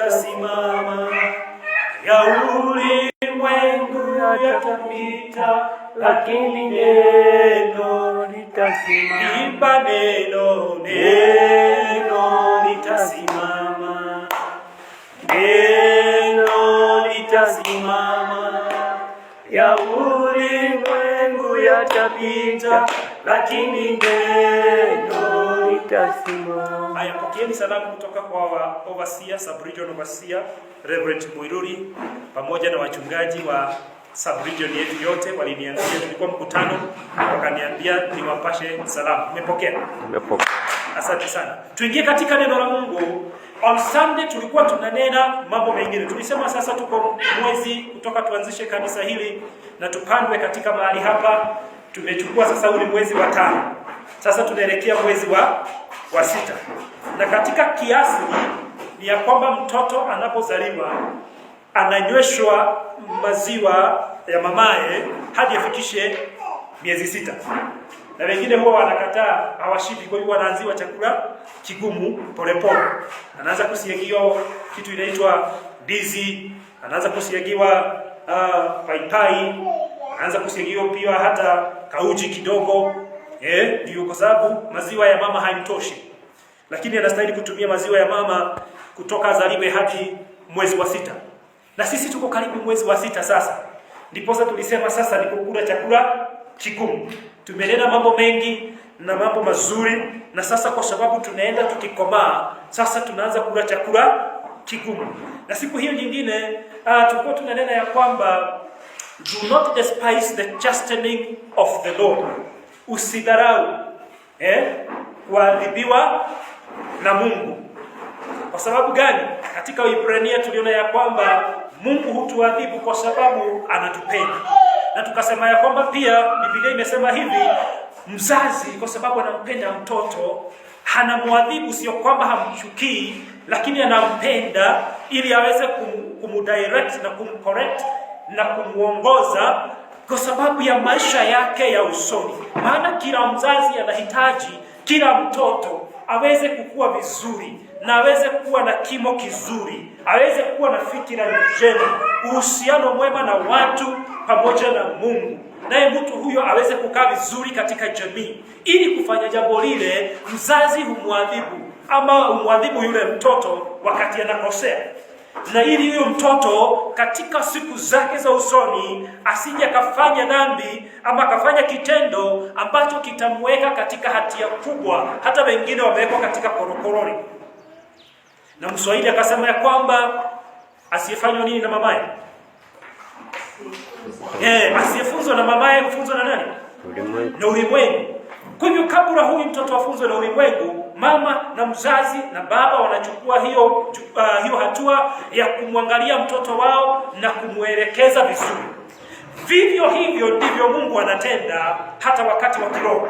litasimama, ya ulimwengu yatapita, lakini neno litasimama. Imba neno, neno litasimama, neno litasimama, ya ulimwengu yatapita, lakini neno litasimama. Haya, pokeeni salamu kutoka kwa overseer, sub-region overseer Reverend Muiruri pamoja na wachungaji wa sub-region yetu yote. Waliniambia, tulikuwa mkutano, wakaniambia niwapashe salamu. Umepokea? Nimepokea. Asante sana. Tuingie katika neno la Mungu. On Sunday tulikuwa tunanena mambo mengine. Tulisema sasa tuko mwezi kutoka tuanzishe kanisa hili na tupandwe katika mahali hapa. Tumechukua sasa ule mwezi wa 5. Sasa tunaelekea mwezi wa 6. Na katika kiasi ni ya kwamba mtoto anapozaliwa ananyweshwa maziwa ya mamaye hadi afikishe miezi 6. Na wengine huwa wanakataa, hawashibi, kwa hiyo wanaanziwa chakula kigumu polepole. Anaanza kusiagiwa kitu inaitwa dizi, anaanza kusiagiwa paipai, anaanza kusiagiwa pia hata kauji kidogo. Ndio kwa sababu maziwa ya mama haimtoshi. Lakini anastahili kutumia maziwa ya mama kutoka azaliwe hadi mwezi wa 6. Na sisi tuko karibu mwezi wa 6 sasa. Ndipo sasa tulisema sasa ni kukula chakula kigumu. Tumenena mambo mengi na mambo mazuri, na sasa kwa sababu tunaenda tukikomaa, sasa tunaanza kula chakula kigumu. Na siku hiyo nyingine tulikuwa tunanena ya kwamba do not despise the chastening of the Lord. Usidharau kuadhibiwa na Mungu. Kwa sababu gani? Katika Ibrania tuliona ya kwamba Mungu hutuadhibu kwa sababu anatupenda. Na tukasema ya kwamba pia Biblia imesema hivi, mzazi kwa sababu anampenda mtoto hanamwadhibu, sio kwamba hamchukii, lakini anampenda ili aweze kumdirect na kumcorrect na kumuongoza kwa sababu ya maisha yake ya usoni. Maana kila mzazi anahitaji kila mtoto aweze kukua vizuri na aweze kuwa na kimo kizuri, aweze kuwa na fikira njema, uhusiano mwema na watu pamoja na Mungu. Naye mtu huyo aweze kukaa vizuri katika jamii. Ili kufanya jambo lile, mzazi humwadhibu ama humwadhibu yule mtoto wakati anakosea. Na ili huyo mtoto katika siku zake za usoni asije akafanya dhambi ama akafanya kitendo ambacho kitamweka katika hatia kubwa, hata wengine wamewekwa katika korokoroni. Na Mswahili akasema ya kwamba asiyefanywa nini na mamaye? Asiyefunzwa na mamaye hufunzwa na nani? Ulimwengu. Na ulimwengu. Kwa hivyo kabla huyu mtoto afunzwe na ulimwengu, mama na mzazi na baba wanachukua hiyo hatua ya kumwangalia mtoto wao na kumwelekeza vizuri. Vivyo hivyo ndivyo Mungu anatenda hata wakati wa kiroho.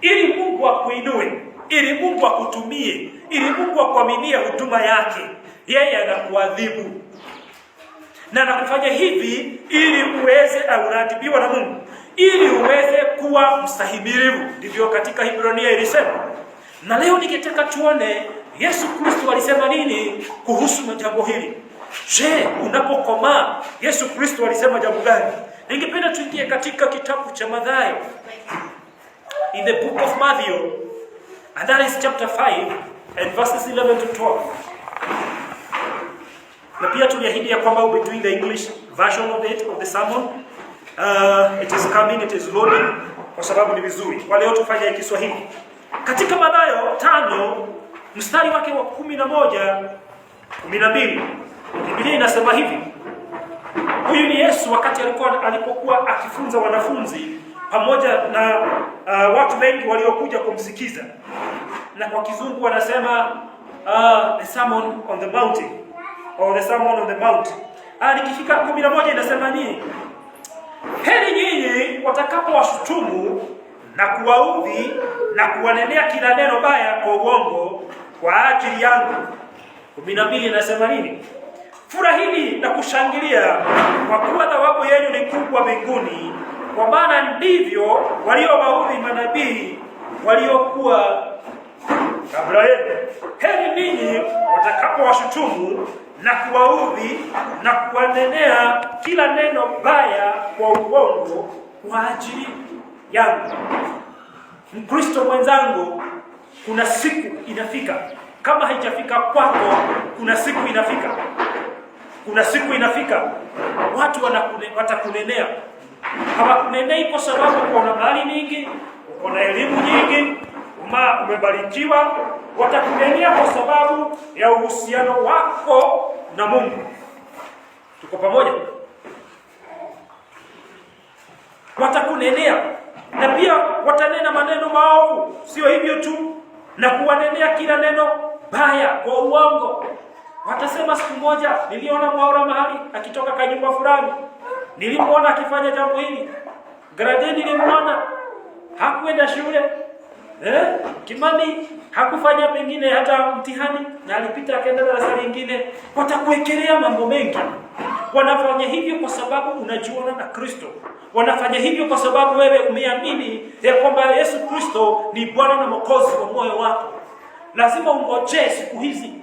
Ili Mungu akuinue, ili Mungu akutumie, ili Mungu akuaminie huduma yake, yeye anakuadhibu. Na anakufanya hivi ili uweze unaadhibiwa na Mungu, ili uweze kuwa mstahimilivu. Ndivyo katika Ibrania ilisema. Na leo ningetaka tuone Yesu Kristo alisema nini kuhusu jambo hili. Je, unapokomaa Yesu Kristo alisema jambo gani? Ningependa tuingie katika kitabu cha Mathayo, in the book of Matthew, and that is chapter 5 and verses 11 to 12. Na pia tuliahidi ya kwamba we'll be doing the English version of the sermon. It is coming, it is loading, kwa sababu ni vizuri. Kwa leo tufanye Kiswahili. Katika Mathayo 5 mstari wake wa 11, 12, Biblia inasema hivi. Huyu ni Yesu wakati alipokuwa akifunza wanafunzi pamoja na watu wengi waliokuja kumsikiza. Na kwa kizungu wanasema the sermon on the mountain, or the sermon on the mount. Nikifika 11 inasema nini? Heri nyinyi watakapowashutumu na kuwaudhi na kuwanenea kila neno baya kwa uongo kwa ajili yangu. 12 inasema nini? Furahini na kushangilia, kwa kuwa thawabu yenu ni kubwa mbinguni, kwa maana ndivyo waliowaudhi manabii waliokuwa kabla yenu. Heri ninyi watakapowashutumu na kuwaudhi na kuwanenea kila neno baya kwa uongo kwa ajili yangu. Mkristo mwenzangu, kuna siku inafika. Kama haijafika kwako, kuna siku inafika. Kuna siku inafika watu watakunenea. Hawakunenei kwa sababu uko na mali nyingi, uko na elimu nyingi, umebarikiwa. Watakunenea kwa sababu ya uhusiano wako na Mungu. Tuko pamoja? Watakunenea na pia watanena maneno maovu. Sio hivyo tu, na kuwanenea kila neno baya kwa uongo. Watasema siku moja, niliona Mwaura mahali akitoka kwa nyumba fulani, nilimwona akifanya jambo hili. Gradeni nilimwona hakuenda shule. Kimani hakufanya pengine hata mtihani na alipita akaenda darasa lingine. Watakuwekelea mambo mengi. Wanafanya hivyo kwa sababu unajiona na Kristo. Wanafanya hivyo kwa sababu wewe umeamini ya kwamba Yesu Kristo ni Bwana na Mwokozi wa moyo wako. Lazima ungojee siku hizi.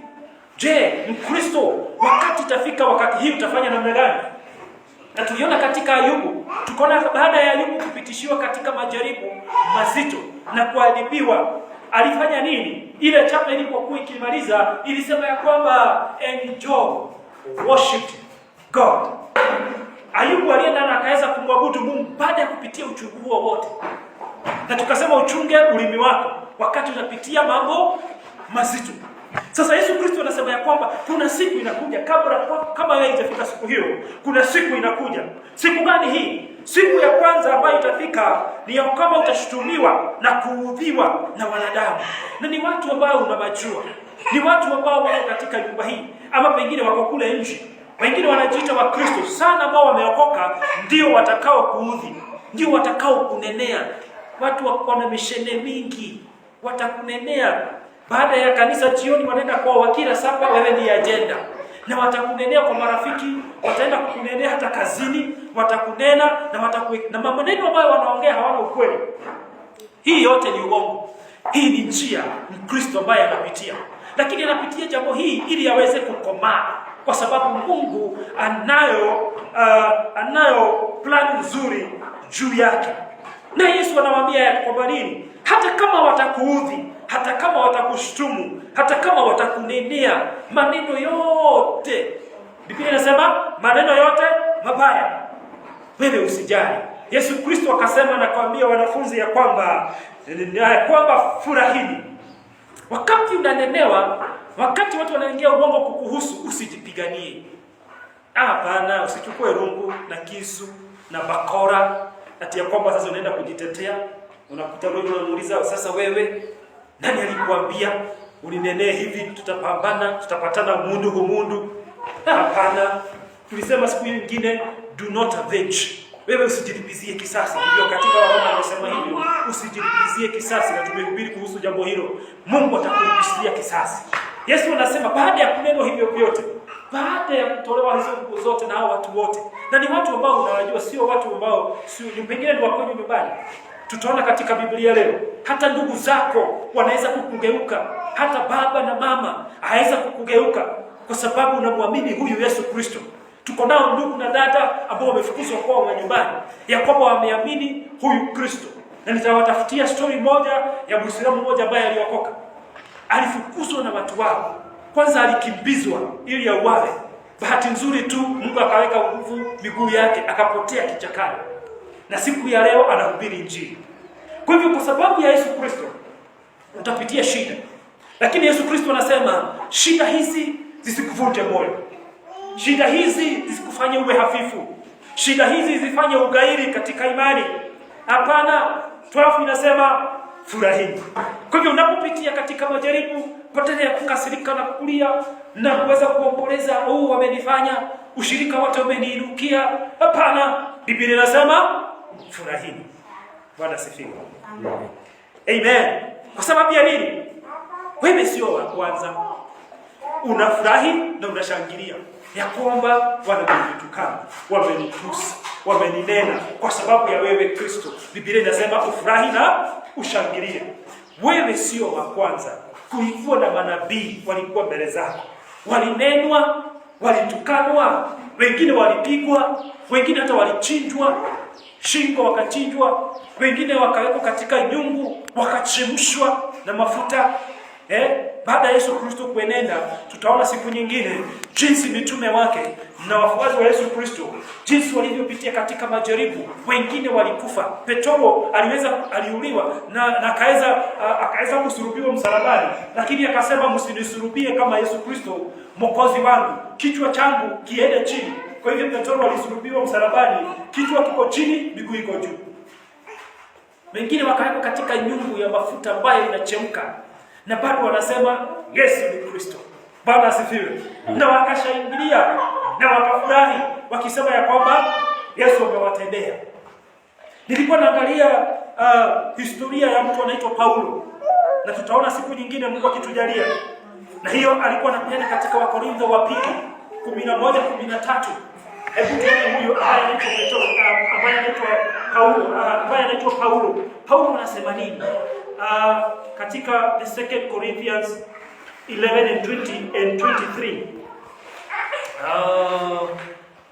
Je, Mkristo, wakati itafika, wakati hii utafanya namna gani? Na tuliona katika Ayubu, tukaona baada ya Ayubu kupitishiwa katika majaribu mazito na kuadhibiwa, alifanya nini? Ile chapter ilipokuwa ikimaliza ilisema ya kwamba and Job worshiped God. Ayubu alienda na akaweza kumwabudu Mungu baada ya kupitia uchungu huo wote. Na tukasema uchunge ulimi wako wakati unapitia mambo mazito. Sasa Yesu Kristo anasema ya kwamba kuna siku inakuja, kama wewe haijafika siku hiyo, kuna siku inakuja. Siku gani hii? Siku ya kwanza ambayo itafika ni ya kama utashutumiwa na kuudhiwa na wanadamu. Na ni watu ambao unawajua. Ni watu ambao wako katika nyumba hii ama pengine wako kule nje. Wengine wanajiita wa Kristo sana ambao wameokoka, ndio watakao kuudhi, ndio watakao kunenea. Watu wako na mishene mingi, watakunenea. Baada ya kanisa jioni wanaenda kwa wakila saba, wewe ni agenda. Na watakunenea kwa marafiki, wataenda kukunenea hata kazini, watakunena na maneno ambayo wanaongea hawana ukweli. Hii yote ni uongo. Hii ni njia Mkristo ambaye anapitia. Lakini anapitia jambo hii ili aweze kukomaa, kwa sababu Mungu anayo plani nzuri juu yake. Na Yesu anawaambia kwamba nini? Hata kama watakuudhi, hata kama watakushtumu, hata kama watakunenea maneno yote, Biblia inasema maneno yote mabaya, wewe usijali. Yesu Kristo akasema na kuambia wanafunzi ya kwamba furahini. Wakati unanenewa, wakati watu wanaingia uongo kukuhusu, usijipiganie. Hapana, usichukue rungu na kisu na bakora ati ya kwamba sasa unaenda kujitetea. Unakuta wewe unamuuliza, sasa wewe nani alikuambia uninenee hivi, tutapambana, tutapatana mundu? Hapana. Tulisema siku nyingine, do not avenge. Wewe usijilipizie kisasi. Ndio katika Waroma anasema hivyo, usijilipizie kisasi, na tumehubiri kuhusu jambo hilo. Mungu atakulipizia kisasi. Yesu anasema baada ya kuneno hivyo vyote, baada ya kutolewa hizo nguvu zote na hao watu wote, na ni watu ambao unawajua, sio watu ambao pengine ni wako nyumbani. Tutaona katika Biblia leo, hata ndugu zako wanaweza kukugeuka, hata baba na mama haweza kukugeuka kwa sababu unamwamini huyu Yesu Kristo. Tuko nao ndugu na dada ambao wamefukuzwa kwao nyumbani ya kwamba wameamini huyu Kristo. Na nitawatafutia story moja ya Muislamu mmoja ambaye aliokoka. Alifukuzwa na watu wao. Kwanza alikimbizwa ili auawe. Bahati nzuri tu Mungu akaweka nguvu miguu yake, akapotea kichakani. Na siku ya leo anahubiri Injili. Kwa hivyo kwa sababu ya Yesu Kristo utapitia shida. Lakini Yesu Kristo anasema shida hizi zisikuvunje moyo. Shida hizi zisikufanye uwe hafifu. Shida hizi zifanye ugairi katika imani. Hapana, 12 inasema furahini. Kwa hivyo unapopitia katika majaribu, badala ya kukasirika na kulia na kuweza kuomboleza, wamenifanya, ushirika wote umeniinukia. Hapana, Biblia inasema furahini. Bwana asifiwe. Amen. Kwa sababu ya nini? Wewe sio wa kwanza. Unafurahi na unashangilia ya kwamba wananitukana, wamenitusi, wameninena kwa sababu ya wewe Kristo. Biblia inasema ufurahi na ushangilie. Wewe sio wa kwanza. kulikuwa na manabii walikuwa mbele zako, walinenwa, walitukanwa, wengine walipigwa, wengine hata walichinjwa, shingo wakachinjwa, wengine wakawekwa katika nyungu, wakachemshwa na mafuta. Baada ya Yesu Kristo kuenenda, tutaona siku nyingine jinsi mitume wake na wafuasi wa Yesu Kristo jinsi walivyopitia katika majaribu. Wengine walikufa. Petro aliuliwa na akaweza kusulubiwa msalabani, lakini akasema, msinisulubie kama Yesu Kristo Mwokozi wangu, kichwa changu kiende chini. Kwa hivyo Petro alisulubiwa msalabani, kichwa kiko chini, miguu iko juu. Wengine wakawekwa katika nyungu ya mafuta ambayo inachemka, na bado wanasema Yesu ni Kristo. Bwana asifiwe. Na wakashangilia na wakafurahi wakisema ya kwamba Yesu amewatendea. Nilikuwa naangalia historia ya mtu anaitwa Paulo, na tutaona siku nyingine Mungu akitujalia. Na hiyo alikuwa anapeana katika Wakorintho wa pili 11:13. Hebu tuone huyo ambaye anaitwa Paulo. Paulo anasema nini? Katika the 2 Corinthians 11:20-23.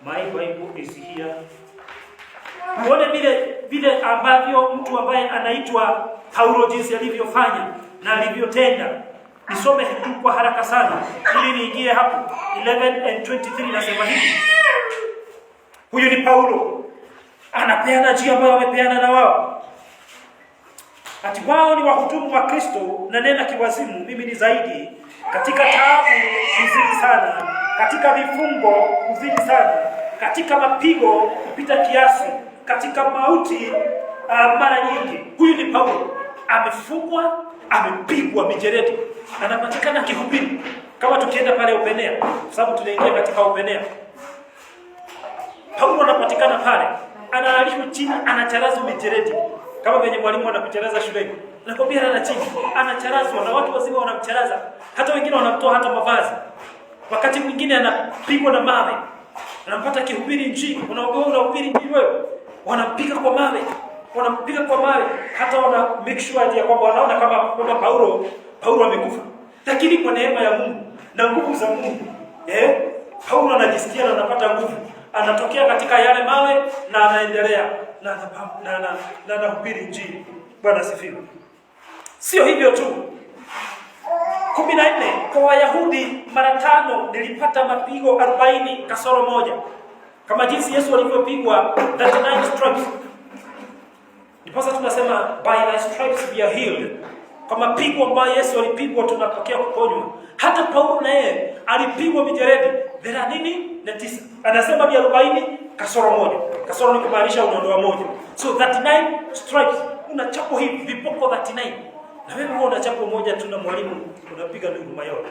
My Bible is here. Muone vile ambavyo mtu ambaye anaitwa Paulo jinsi alivyofanya na alivyotenda. Nisome tu kwa haraka sana ili niingie hapo. 11:23 nasema hivi. Huyu ni Paulo. Anapeana njia ambayo wamepeana na wao. Ati wao ni wahudumu wa Kristo, na nena kiwazimu, mimi ni zaidi. Katika taabu kuzidi sana, katika vifungo kuzidi sana, katika mapigo kupita kiasi, katika mauti mara nyingi. Huyu ni Paulo. Amefungwa, amepigwa mijeledi, anapatikana kihubiri. Kama tukienda pale Upenea, kwa sababu tunaingia katika Upenea, Paulo anapatikana pale, analalishwa chini, anacharazwa mijeledi. Kama venye mwalimu anakucharaza shuleni, nakwambia ana chini, anacharazwa na watu wazima wanamcharaza. Hata wengine wanamtoa hata mavazi. Wakati mwingine anapigwa na mawe. Anampata kihubiri injili, unahubiri injili wewe. Wanampiga kwa mawe. Hata wana make sure ya kwamba wanaona kama Paulo amekufa. Lakini kwa neema ya Mungu na nguvu za Mungu, Paulo anajisikia na anapata nguvu. Anatokea katika yale mawe na anaendelea na anahubiri injili. Bwana asifiwe. Sio hivyo tu. 14 kwa Wayahudi mara 5 nilipata mapigo 40 kasoro moja. Kama jinsi Yesu alivyopigwa 39 stripes. Ndiposa tunasema by thy stripes we are healed. Kwa mapigo ambayo Yesu alipigwa tunapokea kuponywa. Hata Paulo naye alipigwa mijeledi 39. Anasema 40 kasoro moja. Kasoro ni kumaanisha unaondoa moja. So 39 stripes. Unachapo hivi vipoko 39. Na wewe huwa unachapo moja tu na mwalimu unapiga ndugu mayote.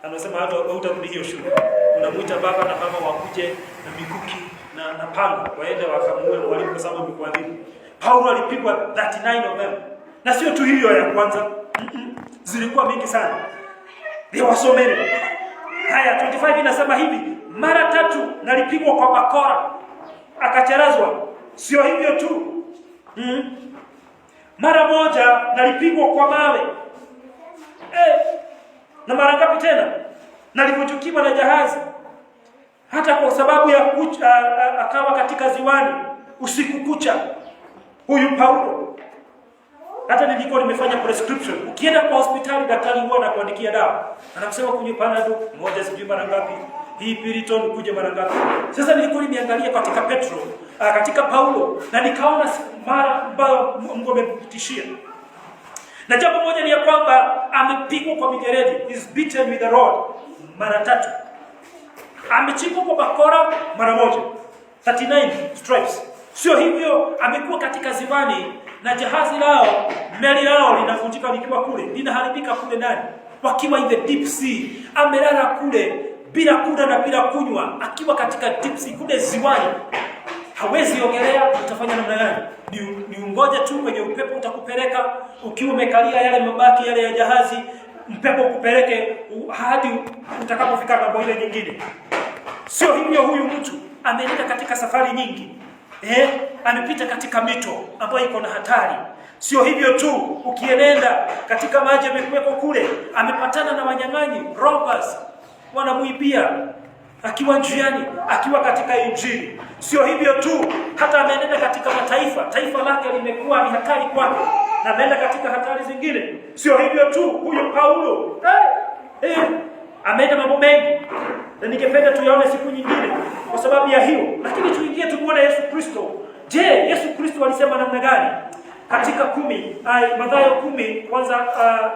Anasema hata utarudi hiyo shule. Unamuita baba na mama wakuje na mikuki na panga waende wakamuue mwalimu kwa sababu amekuadhibu. Paulo alipigwa 39 of them. Na sio tu hiyo ya kwanza. Zilikuwa mingi sana. They were so many. Haya 25 inasema hivi, mara 3 nalipigwa kwa bakora, akacharazwa. Sio hivyo tu. Mara 1 nalipigwa kwa mawe. Na mara ngapi tena? Nalipochukiwa na jahazi. Hata kwa sababu ya akawa katika ziwani usiku kucha. Huyu Paulo. Hata nilikuwa nimefanya prescription. Ukienda kwa hospitali daktari huwa anakuandikia dawa. Anakusema kunywa Panadol moja sijui mara ngapi. Hii Piriton kuja mara ngapi. Sasa nilikuwa nimeangalia katika Petro, katika Paulo, na nikaona mara ambayo Mungu amemtishia. Na jambo moja ni ya kwamba amepigwa kwa mijeledi, is beaten with a rod mara 3. Amechikwa kwa bakora mara 1. 39 stripes. Sio hivyo, amekuwa katika ziwani na jahazi lao, meli lao linavunjika likiwa kule, linaharibika kule ndani. Wakiwa in the deep sea, amelala kule bila kula na bila kunywa, akiwa katika deep sea kule ziwani. Hawezi ogelea, utafanya namna gani? Ni ungoje tu kwenye upepo utakupeleka, ukiwa umekalia yale mabaki yale ya jahazi, upepo ukupeleke hadi utakapofika ng'ambo ile nyingine. Sio hivyo, huyu mtu ameenda katika safari nyingi. Amepita katika mito ambayo iko na hatari. Sio hivyo tu, ukienenda katika maji amekuweko kule, amepatana na wanyang'anyi, robbers, wanamuibia akiwa njiani, akiwa katika Injili. Sio hivyo tu, hata ameenda katika mataifa, taifa lake limekuwa ni hatari kwake, na ameenda katika hatari zingine. Sio hivyo tu, huyo Paulo ameenda mambo mengi, na ningependa tuyaone siku nyingine kwa sababu ya hiyo. Lakini tuingie tumuone Yesu Kristo. Je, Yesu Kristo alisema namna gani? Katika Mathayo 10 kwanza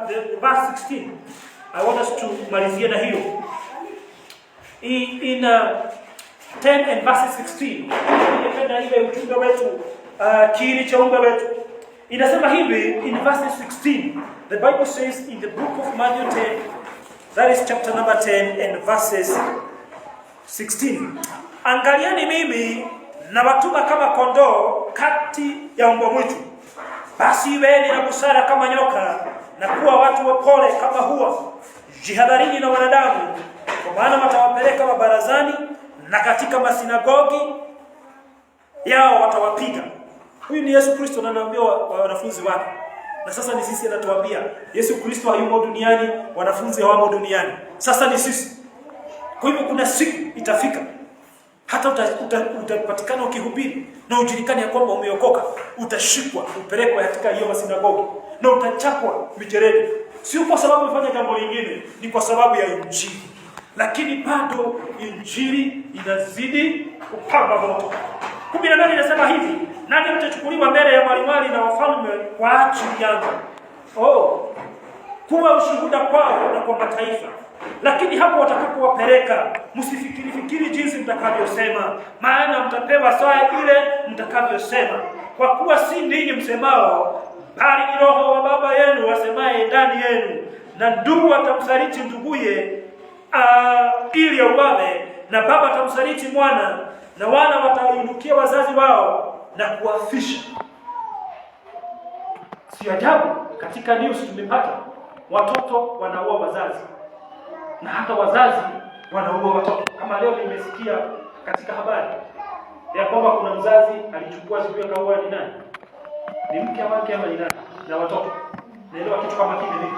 the verse 16. I want us to malizia na hiyo. In 10 and verse 16. Ningependa ile ujumbe wetu kiini cha ujumbe wetu. Inasema hivi in verse 16. The Bible says in the book of Matthew 10, that is chapter number 10 and verses 16. Angalieni mimi na watuma kama kondoo kati ya mbwa mwitu. Basi iweni na busara kama nyoka na kuwa watu wapole kama hua. Jihadharini na wanadamu, kwa maana watawapeleka mabarazani na katika masinagogi yao watawapiga. Huyu ni Yesu Kristo anaambia wanafunzi wake. Na sasa ni sisi anatuambia. Yesu Kristo hayumo duniani, wanafunzi hawamo duniani. Sasa ni sisi. Kwa hivyo kuna siku itafika hata utapatikana ukihubiri na ujulikane ya kwamba umeokoka, utashikwa, upelekwa katika hiyo masinagogi na utachapwa mijeredi. Sio kwa sababu umefanya jambo lingine, ni kwa sababu ya Injili. Lakini bado Injili inazidi kupamba moto. 18 inasema hivi, nani mtachukuliwa mbele ya malimali na wafalme kwa ajili yangu? Kuwa ushuhuda kwao na kwa mataifa. Lakini hapo watakapowapeleka, msifikiri jinsi mtakavyosema, maana mtapewa saa ile mtakavyosema. Kwa kuwa si ninyi msemao, bali ni Roho wa Baba yenu asemaye ndani yenu. Na ndugu atamsaliti nduguye ili auawe, na baba atamsaliti mwana, na wana watainukia wazazi wao na kuwafisha. Si ajabu katika news tumepata watoto wanaua wazazi, na hata wazazi wanaua watoto. Kama leo nimesikia katika habari ya kwamba kuna mzazi alichukua siku ya kaua ni nani? Ni mke wake ama ni nani? Na watoto. Naelewa kitu kama kile vipi?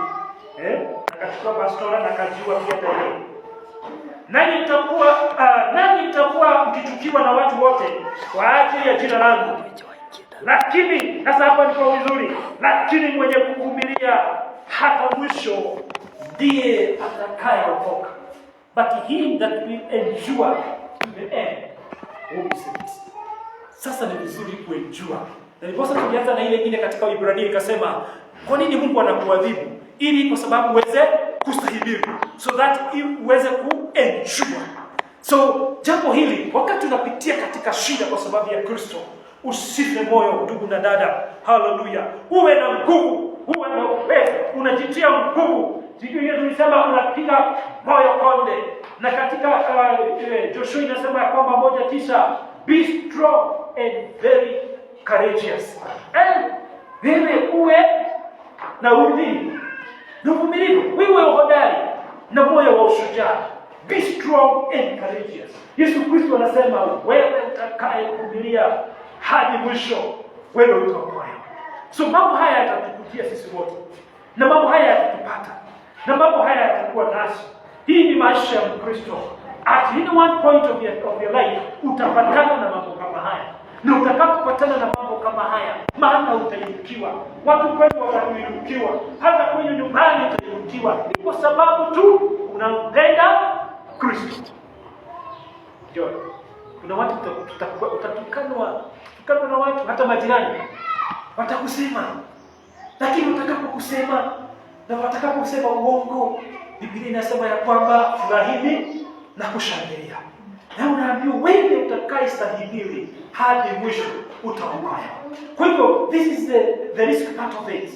Akachukua bastola na akajiua pia tayari. Nanyi mtakuwa mkichukiwa na watu wote kwa ajili ya jina langu. Lakini sasa hapa ndipo vizuri, lakini mwenye kuvumilia hata mwisho ndiye atakayeokoka. But he that will endure to the end will be saved. Sasa ni vizuri kuendure. Na ndipo sasa tukianza na ile nyingine katika Ibrania ikasema, kwa nini Mungu anakuadhibu? Ili kwa sababu uweze kustahimili, so that uweze kuendure. So jambo hili, wakati unapitia katika shida kwa sababu ya Kristo, usife moyo ndugu na dada. Haleluya. Uwe na nguvu, uwe na uwezo, unajitia nguvu. Siku hiyo tulisema unapiga moyo konde. Na katika Joshua inasema ya kwamba 1:9, be strong and very courageous. Wewe uwe na uvumilivu. Wewe hodari na moyo wa ushujaa. Be strong and courageous. Yesu Kristo anasema wewe utakayevumilia hadi mwisho, wewe utaokolewa. So mambo haya yatatukutia sisi wote. Na mambo haya yatatupata. Na mambo haya yatakuwa nasi. Hii ni maisha ya Mkristo. At one point of your life utapatana na mambo kama haya. Na utakapopatana na mambo kama haya, maana utainukiwa. Watu kwetu watainukiwa. Hata kwenye nyumbani utainukiwa. Ni kwa sababu tu unampenda Kristo. Ndio. Kuna watu utatukanwa na watu, hata majirani watakusema. Lakini utakapokusema na watakaposema uongo, Biblia inasema ya kwamba furahini na kushangilia. Na unaambiwa wewe utakayestahimili hadi mwisho utaokolewa. Kwa hivyo this is the risk part of it.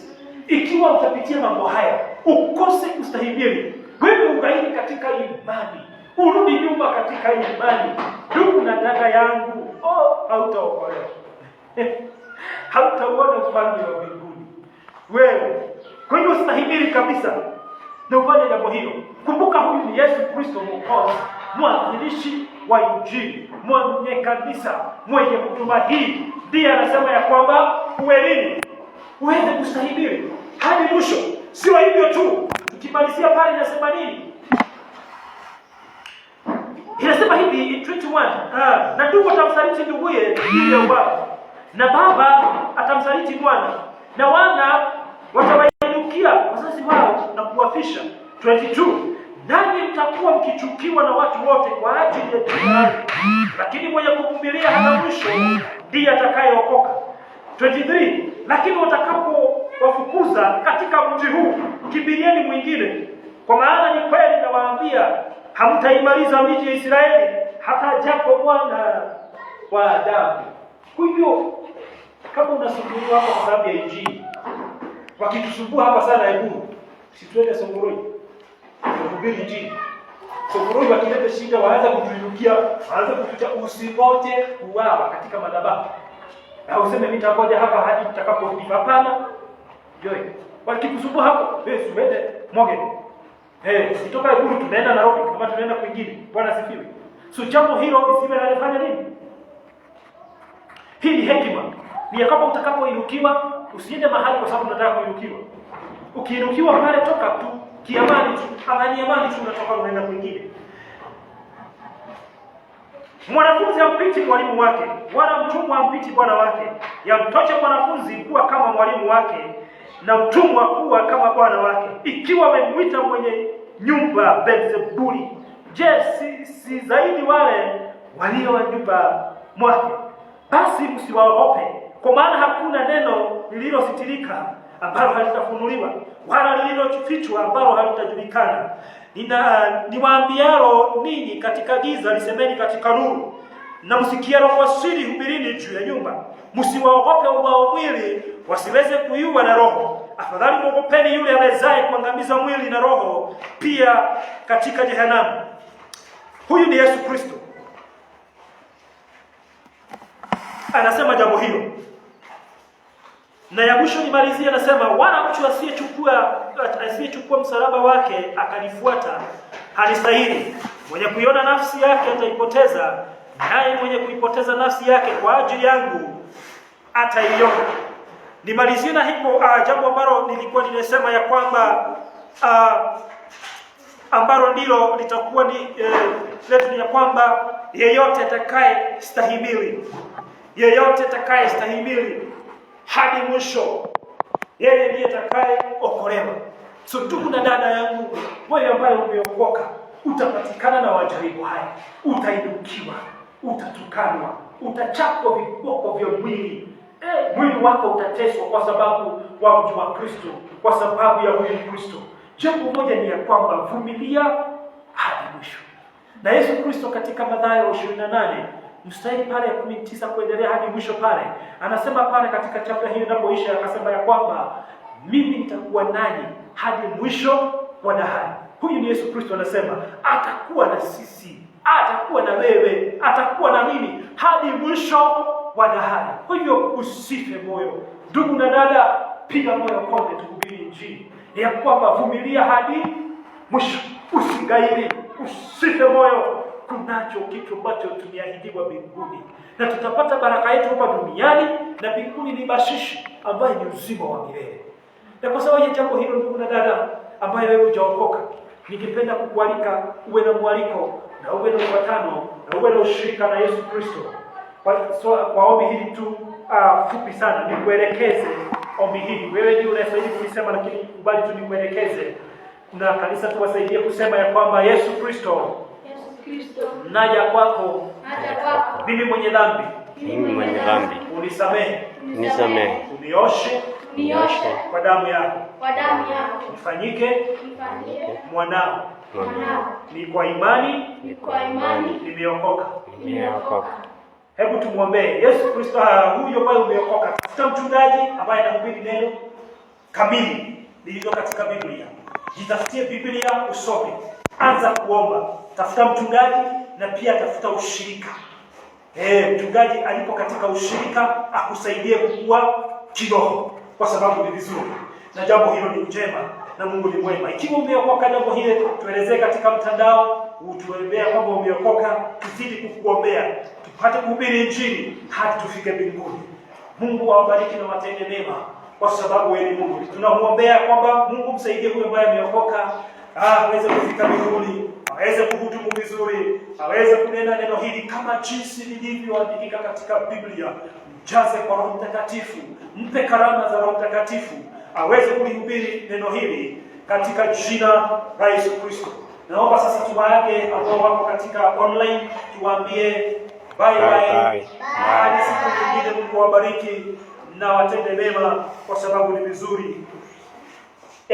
Ikiwa utapitia mambo haya, ukose kustahimili, wewe ugaini katika imani, urudi nyuma katika imani, ndugu na dada yangu, hautaokolewa. Hautauona ufalme wa mbinguni wewe. Kwa hivyo stahimili kabisa na ufanye jambo hilo. Kumbuka huyu ni Yesu Kristo Mwokozi, mwanzilishi wa Injili, mwenye kanisa, mwenye huduma hii. Ndiye anasema ya kwamba uwe nini? uweze kustahimili hadi mwisho. Sio hivyo tu, tukimalizia pale inasema nini? Inasema hivi 21, na ndugu atamsaliti nduguye ili auawe, na baba atamsaliti mwana, na wana watawainukia wazazi wao na kuwafisha. 22, nanyi mtakuwa mkichukiwa na watu wote kwa ajili ya jina langu, lakini mwenye kuvumilia hata mwisho ndiye atakayeokoka. 23, lakini watakapowafukuza katika mji huu, kimbilieni mwingine, kwa maana ni kweli nawaambia, hamtaimaliza miji ya Israeli hata japo Bwana wa adhabu. Kwa hivyo kama unasumbuliwa hapa kwa sababu ya Injili, wakitusumbua hapa sana hebu situende Songoroi kuhubiri Injili. Songoroi wakileta shida waanza kutuinukia, waanza kututa usipote kuuawa katika madhabahu. Na useme nitakoja hapa hadi mtakaporudi. Hapana. Joy. Wakikusumbua hapo, wewe uende Moge. Sitoka Ikulu tunaenda Nairobi kama tunaenda kwingine. Bwana sifiwe. So jambo hilo lisiwe linafanya nini? Hii ni hekima. Ni kama utakapoinukiwa, usiende mahali kwa sababu unataka kuinukiwa. Ukiinukiwa pale toka tu kiamani tu, amani amani tu unatoka unaenda kwingine. Mwanafunzi hampiti mwalimu wake, wala mtumwa hampiti bwana wake. Yamtosha mwanafunzi kuwa kama mwalimu wake, na mtumwa kuwa kama bwana wake. Ikiwa wamemwita mwenye nyumba Beelzebuli, je, si zaidi wale walio wa nyumba mwake? Basi msiwaogope, kwa maana hakuna neno lililositirika ambalo halitafunuliwa, wala lililofichwa ambalo halitajulikana. Niwaambialo ninyi katika giza, lisemeni katika nuru, na msikialo kwa siri, hubirini juu ya nyumba. Msiwaogope ubao mwili, wasiweze kuiua na roho. Afadhali mwogopeni yule awezaye kuangamiza mwili na roho pia katika jehanamu. Huyu ni Yesu Kristo anasema jambo hilo. Na ya mwisho nimalizie, anasema wala mtu asiyechukua msalaba wake akanifuata hanistahili. Mwenye kuiona nafsi yake ataipoteza, naye mwenye kuipoteza nafsi yake kwa ajili yangu ataiona. Nimalizie na hivyo jambo ambalo nilikuwa nimesema ya kwamba ambalo ndilo litakuwa ni letu, ya kwamba yeyote atakaye stahimili hadi mwisho, yeye ndiye atakayeokolewa. So ndugu na dada yangu, wewe ambaye umeokoka, utapatikana na wajaribu haya, utainukiwa, utatukanwa, utachapwa viboko vya mwili. Mwili wako utateswa kwa sababu wa mji wa Kristo, kwa sababu ya huyu Kristo. Jambo moja ni ya kwamba vumilia hadi mwisho. Na Yesu Kristo katika Mathayo 28 mstari pale ya 19 kuendelea hadi mwisho pale, anasema pale katika chapter hiyo inapoisha, akasema ya kwamba mimi nitakuwa nanyi hadi mwisho wa dahari. Huyu ni Yesu Kristo anasema atakuwa na sisi, atakuwa na wewe, atakuwa na mimi hadi mwisho wa dahari. Kwa hivyo usife moyo. Ndugu na dada, piga moyo konde, tuhubiri Injili ya kwamba vumilia hadi mwisho, usigairi, usife moyo. Kunacho kitu ambacho tumeahidiwa mbinguni, na tutapata baraka yetu hapa duniani, na mbinguni ni bashishi ambayo ni uzima wa milele. Na kwa sababu ya jambo hilo, ndugu na dada ambaye wewe hujaokoka, ningependa kukualika uwe na mwaliko na uwe na upatano na uwe na ushirika na Yesu Kristo. Kwa ombi hili tu fupi sana nikuelekeze ombi hili. Wewe ndiye unastahili kulisema, lakini kubali tu nikuelekeze, na kanisa tuwasaidie kusema ya kwamba Yesu Kristo, naja kwako, mimi mwenye dhambi, unisamehe, unioshe kwa damu yako, nifanyike mwanao. Ni kwa imani nimeokoka. Hebu tumuombee. Yesu Kristo, huyo ambaye umeokoka, tafuta mchungaji ambaye anahubiri neno kamili lililo katika Biblia. Jitafutie Biblia usome. Anza kuomba. Tafuta mchungaji na pia tafuta ushirika. Mchungaji alipo katika ushirika akusaidie kukua kiroho, kwa sababu ni vizuri. Na jambo hilo ni njema na Mungu ni mwema. Ikiwa umeokoka, jambo hili tuelezee katika mtandao, utuelezea kwamba umeokoka, tuzidi kukuombea tupate kuhubiri Injili hadi tufike mbinguni. Mungu awabariki na watende mema. kwa sababu wewe ni Mungu. Tunamwombea kwamba Mungu msaidie huyo ambaye ameokoka, aweze kufika mbinguni, aweze kuhudumu vizuri, aweze kunena neno hili kama jinsi lilivyoandikika katika Biblia. Mjaze kwa Roho Mtakatifu, mpe karama za Roho Mtakatifu, aweze kulihubiri neno hili katika jina la Yesu Kristo. Naomba sasa tuwaage ambao wako katika online, tuwaambie bye bye. Hadi siku nyingine, Mungu awabariki na watende mema kwa sababu ni vizuri.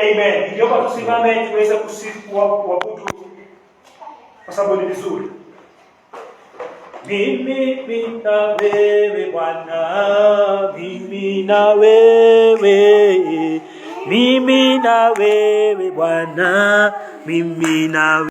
Amen. Niomba tusimame tuweze kusifu kuabudu kwa sababu ni vizuri. Mimi na wewe Bwana, mimi na wewe, mimi na wewe Bwana, mimi na wewe.